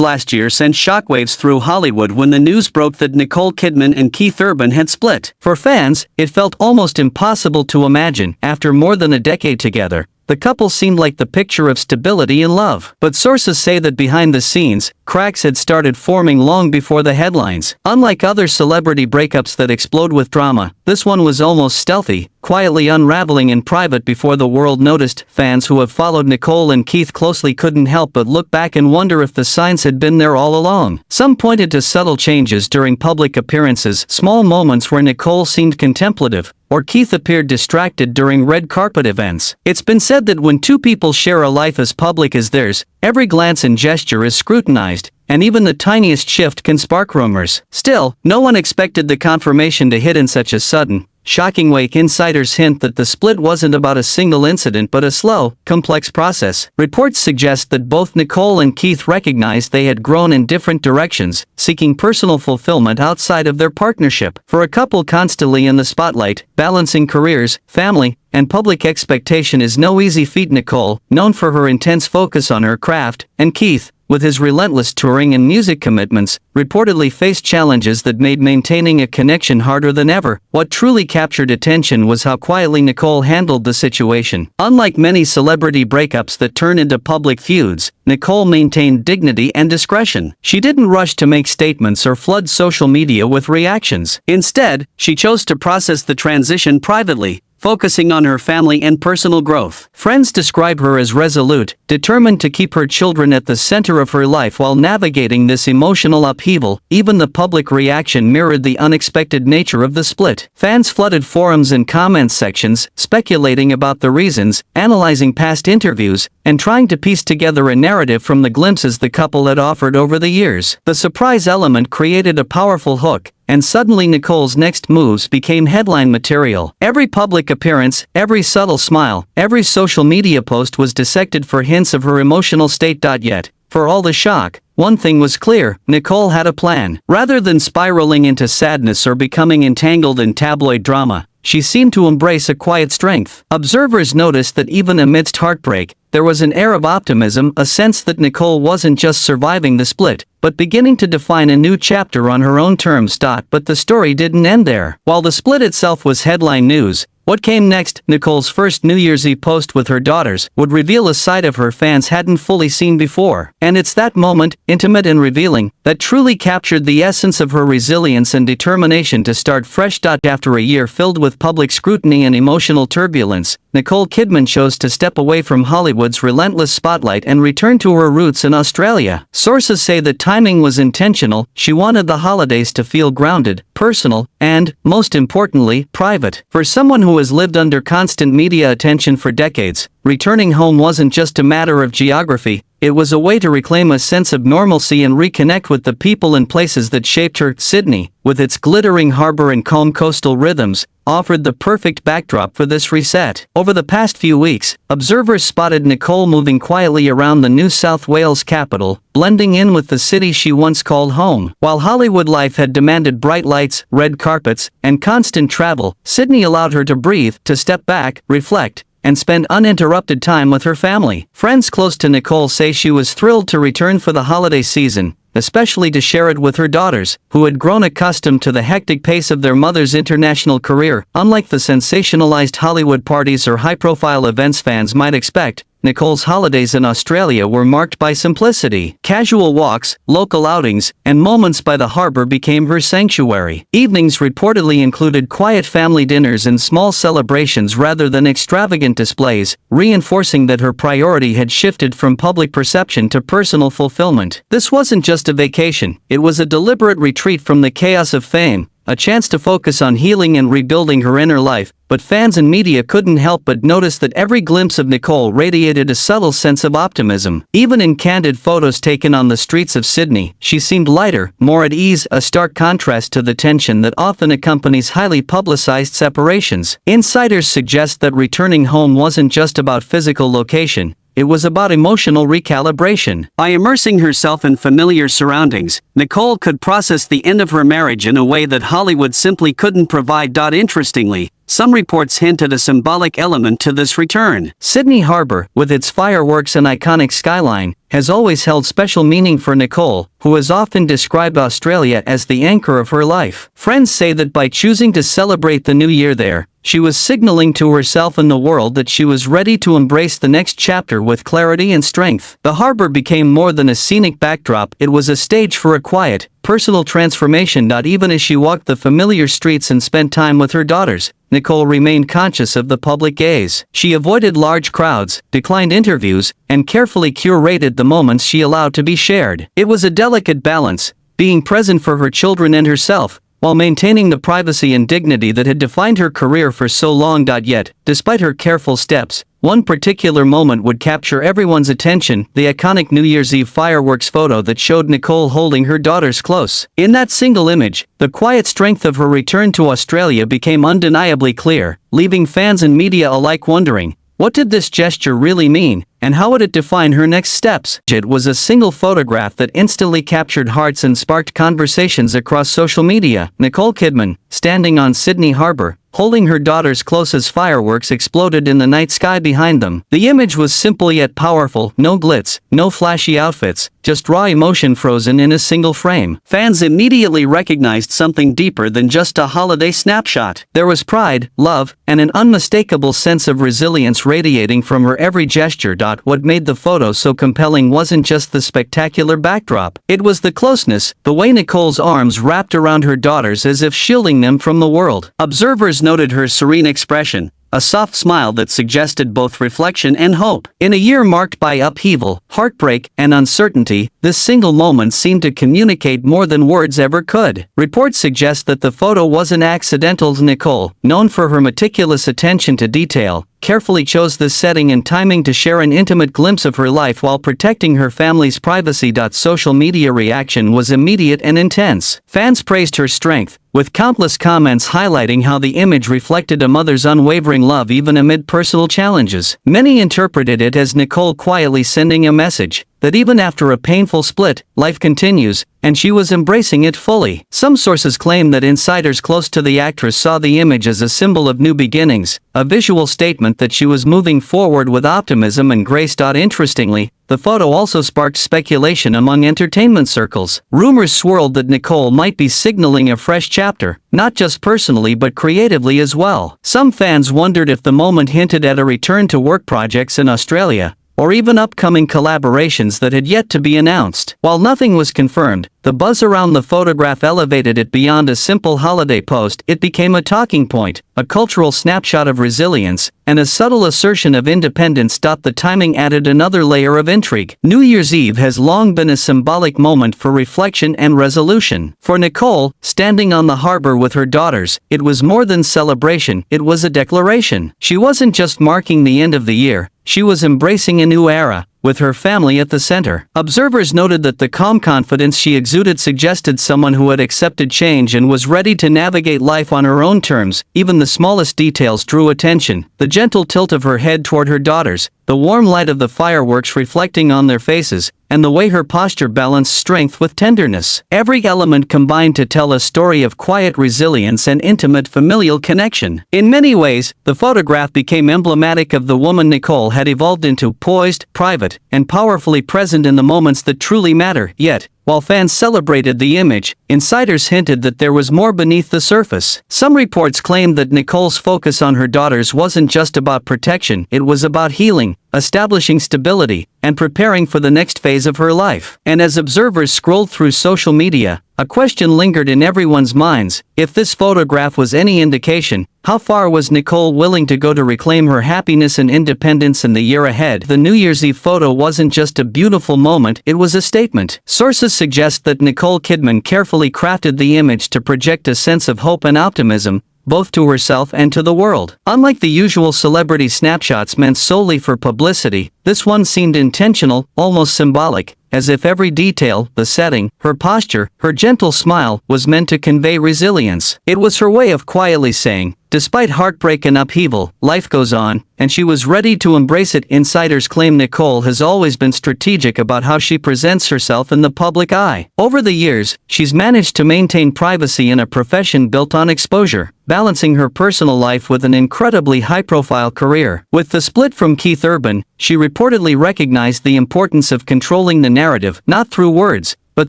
last year sent shockwaves through Hollywood when the news broke that Nicole Kidman and Keith Urban had split. For fans, it felt almost impossible to imagine. After more than a decade together, the couple seemed like the picture of stability and love. But sources say that behind the scenes, cracks had started forming long before the headlines. Unlike other celebrity breakups that explode with drama, this one was almost stealthy, quietly unraveling in private before the world noticed. Fans who have followed Nicole and Keith closely couldn't help but look back and wonder if the signs had been there all along. Some pointed to subtle changes during public appearances, small moments where Nicole seemed contemplative, or Keith appeared distracted during red carpet events. It's been said that when two people share a life as public as theirs, every glance and gesture is scrutinized, and even the tiniest shift can spark rumors. Still, no one expected the confirmation to hit in such a sudden, shocking way. Insiders hint that the split wasn't about a single incident but a slow, complex process. Reports suggest that both Nicole and Keith recognized they had grown in different directions, seeking personal fulfillment outside of their partnership. For a couple constantly in the spotlight, balancing careers, family, and public expectation is no easy feat. Nicole, known for her intense focus on her craft, and Keith, with his relentless touring and music commitments, reportedly faced challenges that made maintaining a connection harder than ever. What truly captured attention was how quietly Nicole handled the situation. Unlike many celebrity breakups that turn into public feuds, Nicole maintained dignity and discretion. She didn't rush to make statements or flood social media with reactions. Instead, she chose to process the transition privately, focusing on her family and personal growth. Friends describe her as resolute, determined to keep her children at the center of her life while navigating this emotional upheaval. Even the public reaction mirrored the unexpected nature of the split. Fans flooded forums and comment sections, speculating about the reasons, analyzing past interviews, and trying to piece together a narrative from the glimpses the couple had offered over the years. The surprise element created a powerful hook, and suddenly Nicole's next moves became headline material. Every public appearance, every subtle smile, every social media post was dissected for hints of her emotional state. Yet, for all the shock, one thing was clear: Nicole had a plan. Rather than spiraling into sadness or becoming entangled in tabloid drama, she seemed to embrace a quiet strength. Observers noticed that even amidst heartbreak, there was an air of optimism, a sense that Nicole wasn't just surviving the split, but beginning to define a new chapter on her own terms. But the story didn't end there. While the split itself was headline news, what came next? Nicole's first New Year's Eve post with her daughters would reveal a side of her fans hadn't fully seen before. And it's that moment, intimate and revealing, that truly captured the essence of her resilience and determination to start fresh. After a year filled with public scrutiny and emotional turbulence, Nicole Kidman chose to step away from Hollywood's relentless spotlight and return to her roots in Australia. Sources say the timing was intentional. She wanted the holidays to feel grounded, personal, and, most importantly, private. For someone who has lived under constant media attention for decades, returning home wasn't just a matter of geography. It was a way to reclaim a sense of normalcy and reconnect with the people and places that shaped her. Sydney, with its glittering harbor and calm coastal rhythms, offered the perfect backdrop for this reset. Over the past few weeks, observers spotted Nicole moving quietly around the New South Wales capital, blending in with the city she once called home. While Hollywood life had demanded bright lights, red carpets, and constant travel, Sydney allowed her to breathe, to step back, reflect, and spend uninterrupted time with her family. Friends close to Nicole say she was thrilled to return for the holiday season, especially to share it with her daughters, who had grown accustomed to the hectic pace of their mother's international career. Unlike the sensationalized Hollywood parties or high-profile events fans might expect, Nicole's holidays in Australia were marked by simplicity. Casual walks, local outings, and moments by the harbor became her sanctuary. Evenings reportedly included quiet family dinners and small celebrations rather than extravagant displays, reinforcing that her priority had shifted from public perception to personal fulfillment. This wasn't just a vacation, it was a deliberate retreat from the chaos of fame, a chance to focus on healing and rebuilding her inner life. But fans and media couldn't help but notice that every glimpse of Nicole radiated a subtle sense of optimism. Even in candid photos taken on the streets of Sydney, she seemed lighter, more at ease, a stark contrast to the tension that often accompanies highly publicized separations. Insiders suggest that returning home wasn't just about physical location. It was about emotional recalibration. By immersing herself in familiar surroundings, Nicole could process the end of her marriage in a way that Hollywood simply couldn't provide. Interestingly, Some reports hint at a symbolic element to this return. Sydney Harbour, with its fireworks and iconic skyline, has always held special meaning for Nicole, who has often described Australia as the anchor of her life. Friends say that by choosing to celebrate the new year there, she was signaling to herself and the world that she was ready to embrace the next chapter with clarity and strength. The harbour became more than a scenic backdrop, it was a stage for a quiet, personal transformation. Not even as she walked the familiar streets and spent time with her daughters, Nicole remained conscious of the public gaze. She avoided large crowds, declined interviews, and carefully curated the moments she allowed to be shared. It was a delicate balance, being present for her children and herself, while maintaining the privacy and dignity that had defined her career for so long. Yet, despite her careful steps, one particular moment would capture everyone's attention: the iconic New Year's Eve fireworks photo that showed Nicole holding her daughters close. In that single image, the quiet strength of her return to Australia became undeniably clear, leaving fans and media alike wondering, what did this gesture really mean, and how would it define her next steps? It was a single photograph that instantly captured hearts and sparked conversations across social media. Nicole Kidman, standing on Sydney Harbour, holding her daughters close as fireworks exploded in the night sky behind them. The image was simple yet powerful: no glitz, no flashy outfits, just raw emotion frozen in a single frame. Fans immediately recognized something deeper than just a holiday snapshot. There was pride, love, and an unmistakable sense of resilience radiating from her every gesture. What made the photo so compelling wasn't just the spectacular backdrop. It was the closeness, the way Nicole's arms wrapped around her daughters as if shielding them from the world. Observers noted her serene expression, a soft smile that suggested both reflection and hope. In a year marked by upheaval, heartbreak, and uncertainty, this single moment seemed to communicate more than words ever could. Reports suggest that the photo wasn't accidental. Nicole, known for her meticulous attention to detail, carefully chose this setting and timing to share an intimate glimpse of her life while protecting her family's privacy. Social media reaction was immediate and intense. Fans praised her strength, with countless comments highlighting how the image reflected a mother's unwavering love even amid personal challenges. Many interpreted it as Nicole quietly sending a message that even after a painful split, life continues, and she was embracing it fully. Some sources claim that insiders close to the actress saw the image as a symbol of new beginnings, a visual statement that she was moving forward with optimism and grace. Interestingly, the photo also sparked speculation among entertainment circles. Rumors swirled that Nicole might be signaling a fresh chapter, not just personally but creatively as well. Some fans wondered if the moment hinted at a return to work projects in Australia, or even upcoming collaborations that had yet to be announced. While nothing was confirmed, the buzz around the photograph elevated it beyond a simple holiday post. It became a talking point, a cultural snapshot of resilience, and a subtle assertion of independence. The timing added another layer of intrigue. New Year's Eve has long been a symbolic moment for reflection and resolution. For Nicole, standing on the harbour with her daughters, it was more than celebration, it was a declaration. She wasn't just marking the end of the year, she was embracing a new era, with her family at the center. Observers noted that the calm confidence she exuded suggested someone who had accepted change and was ready to navigate life on her own terms. Even the smallest details drew attention: the gentle tilt of her head toward her daughters, the warm light of the fireworks reflecting on their faces, and the way her posture balanced strength with tenderness. Every element combined to tell a story of quiet resilience and intimate familial connection. In many ways, the photograph became emblematic of the woman Nicole had evolved into: poised, private, and powerfully present in the moments that truly matter. Yet, while fans celebrated the image, insiders hinted that there was more beneath the surface. Some reports claimed that Nicole's focus on her daughters wasn't just about protection, it was about healing, establishing stability, and preparing for the next phase of her life. And as observers scrolled through social media, a question lingered in everyone's minds: if this photograph was any indication, how far was Nicole willing to go to reclaim her happiness and independence in the year ahead? The New Year's Eve photo wasn't just a beautiful moment, it was a statement. Sources suggest that Nicole Kidman carefully crafted the image to project a sense of hope and optimism, both to herself and to the world. Unlike the usual celebrity snapshots meant solely for publicity, this one seemed intentional, almost symbolic, as if every detail, the setting, her posture, her gentle smile, was meant to convey resilience. It was her way of quietly saying, Despite heartbreak and upheaval, life goes on, and she was ready to embrace it. Insiders claim Nicole has always been strategic about how she presents herself in the public eye. Over the years, she's managed to maintain privacy in a profession built on exposure, balancing her personal life with an incredibly high-profile career. With the split from Keith Urban, she reportedly recognized the importance of controlling the narrative, not through words, but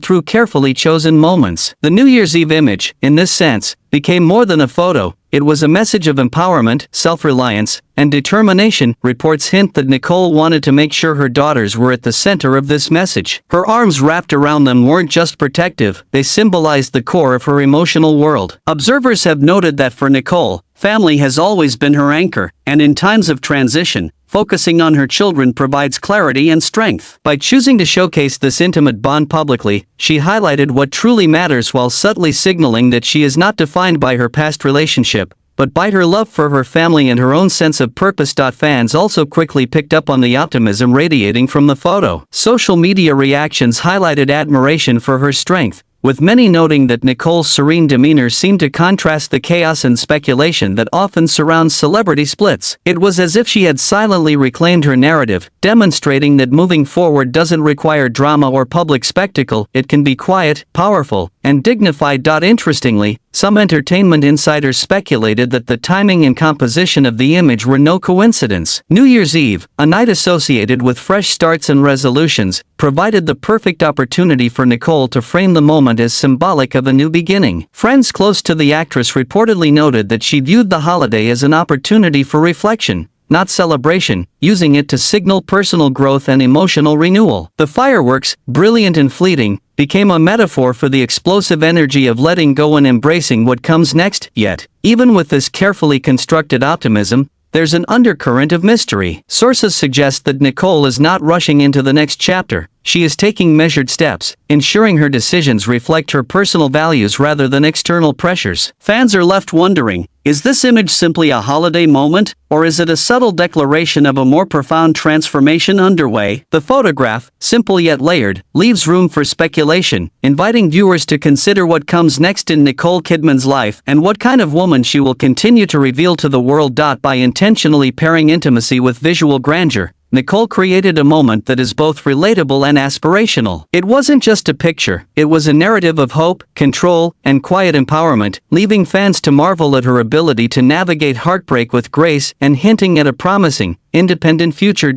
through carefully chosen moments. The New Year's Eve image, in this sense, became more than a photo. It was a message of empowerment, self-reliance, and determination. Reports hint that Nicole wanted to make sure her daughters were at the center of this message. Her arms wrapped around them weren't just protective, they symbolized the core of her emotional world. Observers have noted that for Nicole, family has always been her anchor, and in times of transition, focusing on her children provides clarity and strength. By choosing to showcase this intimate bond publicly, she highlighted what truly matters while subtly signaling that she is not defined by her past relationship, but by her love for her family and her own sense of purpose. Fans also quickly picked up on the optimism radiating from the photo. Social media reactions highlighted admiration for her strength, with many noting that Nicole's serene demeanor seemed to contrast the chaos and speculation that often surrounds celebrity splits. It was as if she had silently reclaimed her narrative, demonstrating that moving forward doesn't require drama or public spectacle, it can be quiet, powerful, and dignified. Interestingly, some entertainment insiders speculated that the timing and composition of the image were no coincidence. New Year's Eve, a night associated with fresh starts and resolutions, provided the perfect opportunity for Nicole to frame the moment as symbolic of a new beginning. Friends close to the actress reportedly noted that she viewed the holiday as an opportunity for reflection, not celebration, using it to signal personal growth and emotional renewal. The fireworks, brilliant and fleeting, became a metaphor for the explosive energy of letting go and embracing what comes next. Yet, even with this carefully constructed optimism, there's an undercurrent of mystery. Sources suggest that Nicole is not rushing into the next chapter. She is taking measured steps, ensuring her decisions reflect her personal values rather than external pressures. Fans are left wondering, is this image simply a holiday moment, or is it a subtle declaration of a more profound transformation underway? The photograph, simple yet layered, leaves room for speculation, inviting viewers to consider what comes next in Nicole Kidman's life and what kind of woman she will continue to reveal to the world. By intentionally pairing intimacy with visual grandeur, Nicole created a moment that is both relatable and aspirational. It wasn't just a picture, it was a narrative of hope, control, and quiet empowerment, leaving fans to marvel at her ability to navigate heartbreak with grace and hinting at a promising, independent future.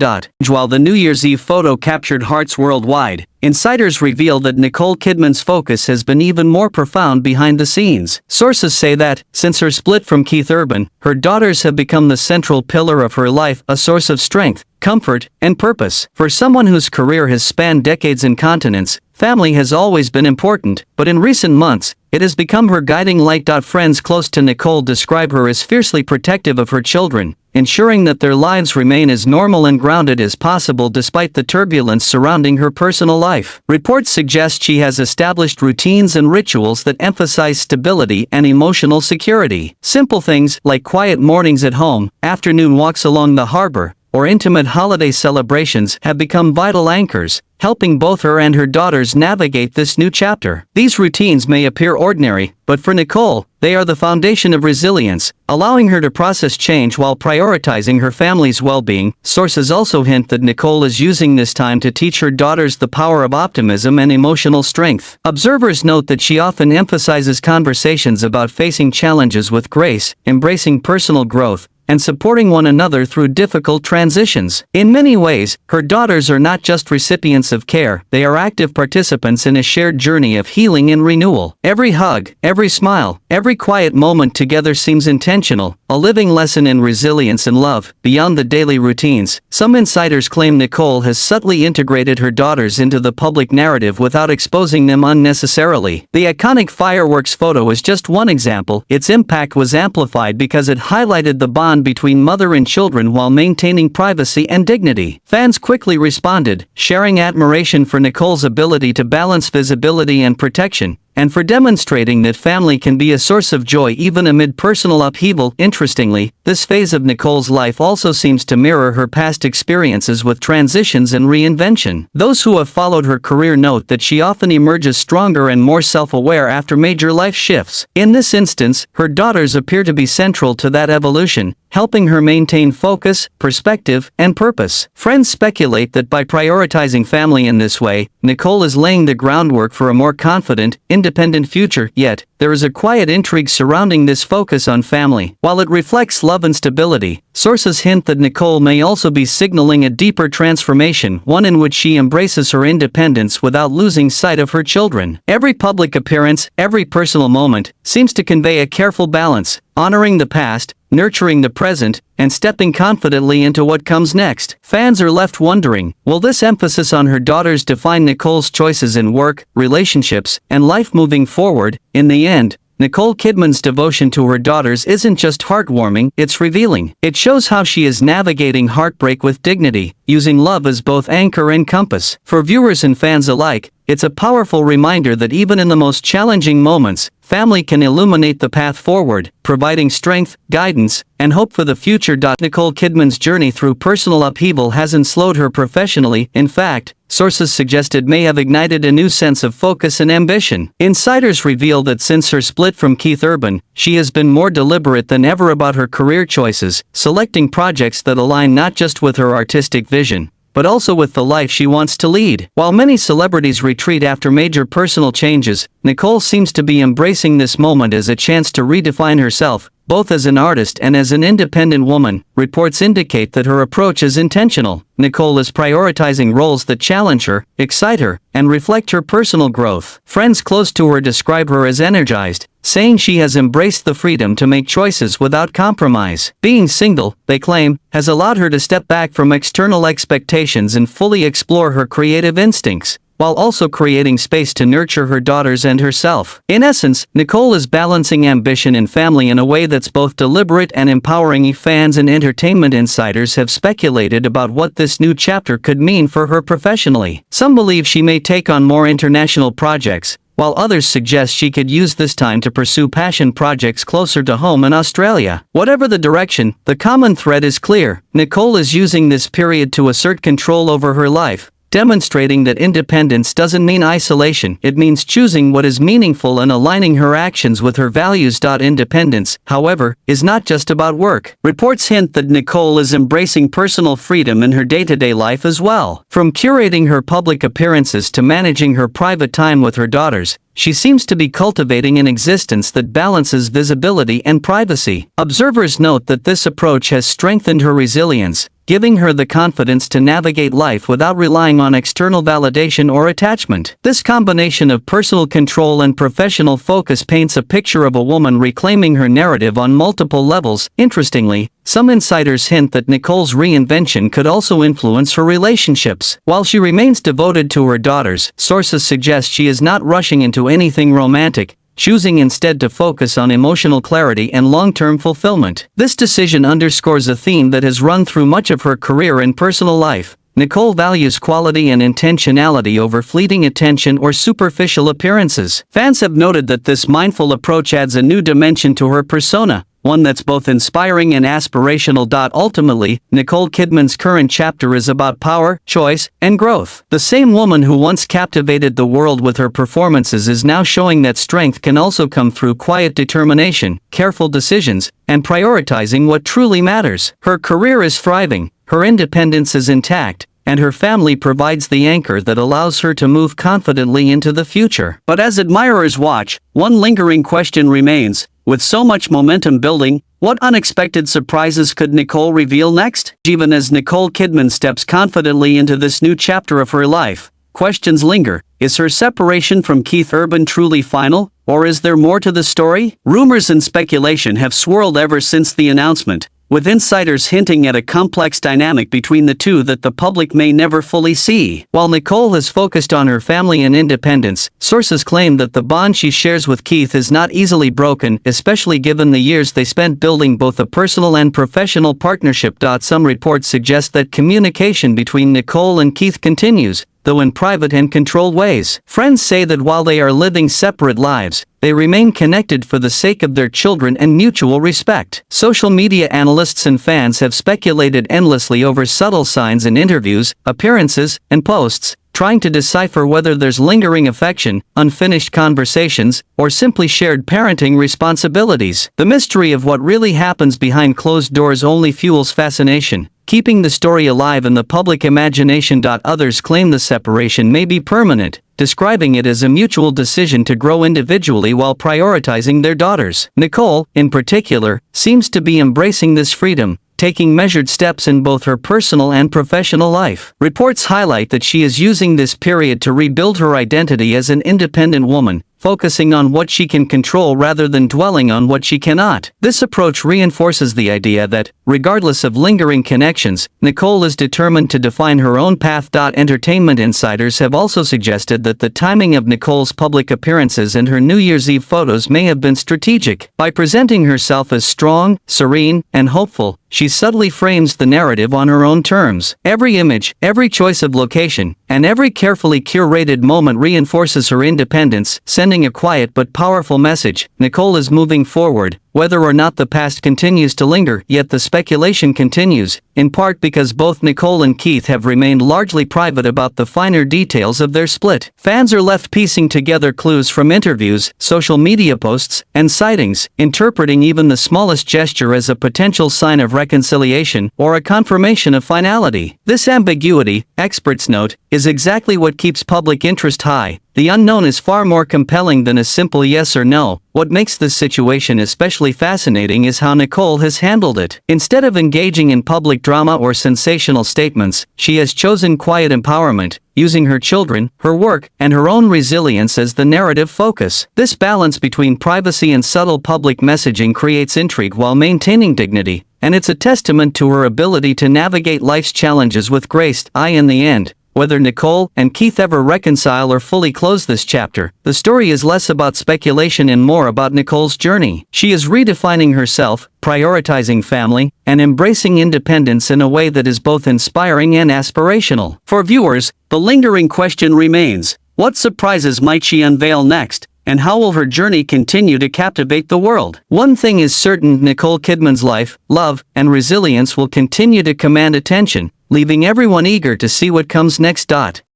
While the New Year's Eve photo captured hearts worldwide, insiders reveal that Nicole Kidman's focus has been even more profound behind the scenes. Sources say that, since her split from Keith Urban, her daughters have become the central pillar of her life, a source of strength, comfort, and purpose. For someone whose career has spanned decades and continents, family has always been important, but in recent months, it has become her guiding light. Friends close to Nicole describe her as fiercely protective of her children, ensuring that their lives remain as normal and grounded as possible despite the turbulence surrounding her personal life. Reports suggest she has established routines and rituals that emphasize stability and emotional security. Simple things like quiet mornings at home, afternoon walks along the harbor, or intimate holiday celebrations have become vital anchors, helping both her and her daughters navigate this new chapter. These routines may appear ordinary, but for Nicole, they are the foundation of resilience, allowing her to process change while prioritizing her family's well-being. Sources also hint that Nicole is using this time to teach her daughters the power of optimism and emotional strength. Observers note that she often emphasizes conversations about facing challenges with grace, embracing personal growth, and supporting one another through difficult transitions. In many ways, her daughters are not just recipients of care, they are active participants in a shared journey of healing and renewal. Every hug, every smile, every quiet moment together seems intentional, a living lesson in resilience and love. Beyond the daily routines, some insiders claim Nicole has subtly integrated her daughters into the public narrative without exposing them unnecessarily. The iconic fireworks photo is just one example. Its impact was amplified because it highlighted the bond between mother and children while maintaining privacy and dignity. Fans quickly responded, sharing admiration for Nicole's ability to balance visibility and protection, and for demonstrating that family can be a source of joy even amid personal upheaval. Interestingly, this phase of Nicole's life also seems to mirror her past experiences with transitions and reinvention. Those who have followed her career note that she often emerges stronger and more self-aware after major life shifts. In this instance, her daughters appear to be central to that evolution, helping her maintain focus, perspective, and purpose. Friends speculate that by prioritizing family in this way, Nicole is laying the groundwork for a more confident, independent future. Yet, there is a quiet intrigue surrounding this focus on family. While it reflects love and stability, sources hint that Nicole may also be signaling a deeper transformation, one in which she embraces her independence without losing sight of her children. Every public appearance, every personal moment, seems to convey a careful balance, honoring the past, nurturing the present, and stepping confidently into what comes next. Fans are left wondering, will this emphasis on her daughters define Nicole's choices in work, relationships, and life moving forward? In the end, Nicole Kidman's devotion to her daughters isn't just heartwarming, it's revealing. It shows how she is navigating heartbreak with dignity, using love as both anchor and compass. For viewers and fans alike, it's a powerful reminder that even in the most challenging moments, family can illuminate the path forward, providing strength, guidance, and hope for the future. Nicole Kidman's journey through personal upheaval hasn't slowed her professionally. In fact, sources suggest it may have ignited a new sense of focus and ambition. Insiders reveal that since her split from Keith Urban, she has been more deliberate than ever about her career choices, selecting projects that align not just with her artistic vision, but also with the life she wants to lead. While many celebrities retreat after major personal changes, Nicole seems to be embracing this moment as a chance to redefine herself, both as an artist and as an independent woman. Reports indicate that her approach is intentional. Nicole is prioritizing roles that challenge her, excite her, and reflect her personal growth. Friends close to her describe her as energized, saying she has embraced the freedom to make choices without compromise. Being single, they claim, has allowed her to step back from external expectations and fully explore her creative instincts, while also creating space to nurture her daughters and herself. In essence, Nicole is balancing ambition and family in a way that's both deliberate and empowering. Fans and entertainment insiders have speculated about what this new chapter could mean for her professionally. Some believe she may take on more international projects, while others suggest she could use this time to pursue passion projects closer to home in Australia. Whatever the direction, the common thread is clear. Nicole is using this period to assert control over her life, demonstrating that independence doesn't mean isolation, it means choosing what is meaningful and aligning her actions with her values. Independence, however, is not just about work. Reports hint that Nicole is embracing personal freedom in her day-to-day life as well. From curating her public appearances to managing her private time with her daughters, she seems to be cultivating an existence that balances visibility and privacy. Observers note that this approach has strengthened her resilience, giving her the confidence to navigate life without relying on external validation or attachment. This combination of personal control and professional focus paints a picture of a woman reclaiming her narrative on multiple levels. Interestingly, some insiders hint that Nicole's reinvention could also influence her relationships. While she remains devoted to her daughters, sources suggest she is not rushing into anything romantic, choosing instead to focus on emotional clarity and long-term fulfillment. This decision underscores a theme that has run through much of her career and personal life. Nicole values quality and intentionality over fleeting attention or superficial appearances. Fans have noted that this mindful approach adds a new dimension to her persona, one that's both inspiring and aspirational. Ultimately, Nicole Kidman's current chapter is about power, choice, and growth. The same woman who once captivated the world with her performances is now showing that strength can also come through quiet determination, careful decisions, and prioritizing what truly matters. Her career is thriving, her independence is intact, and her family provides the anchor that allows her to move confidently into the future. But as admirers watch, one lingering question remains. With so much momentum building, what unexpected surprises could Nicole reveal next? Even as Nicole Kidman steps confidently into this new chapter of her life, questions linger. Is her separation from Keith Urban truly final, or is there more to the story? Rumors and speculation have swirled ever since the announcement, with insiders hinting at a complex dynamic between the two that the public may never fully see. While Nicole has focused on her family and independence, sources claim that the bond she shares with Keith is not easily broken, especially given the years they spent building both a personal and professional partnership. Some reports suggest that communication between Nicole and Keith continues, though in private and controlled ways. Friends say that while they are living separate lives, they remain connected for the sake of their children and mutual respect. Social media analysts and fans have speculated endlessly over subtle signs in interviews, appearances, and posts, trying to decipher whether there's lingering affection, unfinished conversations, or simply shared parenting responsibilities. The mystery of what really happens behind closed doors only fuels fascination, keeping the story alive in the public imagination. Others claim the separation may be permanent, describing it as a mutual decision to grow individually while prioritizing their daughters. Nicole, in particular, seems to be embracing this freedom, taking measured steps in both her personal and professional life. Reports highlight that she is using this period to rebuild her identity as an independent woman, focusing on what she can control rather than dwelling on what she cannot. This approach reinforces the idea that, regardless of lingering connections, Nicole is determined to define her own path. Entertainment insiders have also suggested that the timing of Nicole's public appearances and her New Year's Eve photos may have been strategic. By presenting herself as strong, serene, and hopeful, she subtly frames the narrative on her own terms. Every image, every choice of location, and every carefully curated moment reinforces her independence, sending a quiet but powerful message. Nicole is moving forward, whether or not the past continues to linger. Yet the speculation continues, in part because both Nicole and Keith have remained largely private about the finer details of their split. Fans are left piecing together clues from interviews, social media posts, and sightings, interpreting even the smallest gesture as a potential sign of reconciliation or a confirmation of finality. This ambiguity, experts note, is exactly what keeps public interest high. The unknown is far more compelling than a simple yes or no. What makes this situation especially fascinating is how Nicole has handled it. Instead of engaging in public drama or sensational statements, she has chosen quiet empowerment, using her children, her work, and her own resilience as the narrative focus. This balance between privacy and subtle public messaging creates intrigue while maintaining dignity, and it's a testament to her ability to navigate life's challenges with grace. In the end, whether Nicole and Keith ever reconcile or fully close this chapter, the story is less about speculation and more about Nicole's journey. She is redefining herself, prioritizing family, and embracing independence in a way that is both inspiring and aspirational. For viewers, the lingering question remains: what surprises might she unveil next? And how will her journey continue to captivate the world? One thing is certain: Nicole Kidman's life, love, and resilience will continue to command attention, leaving everyone eager to see what comes next.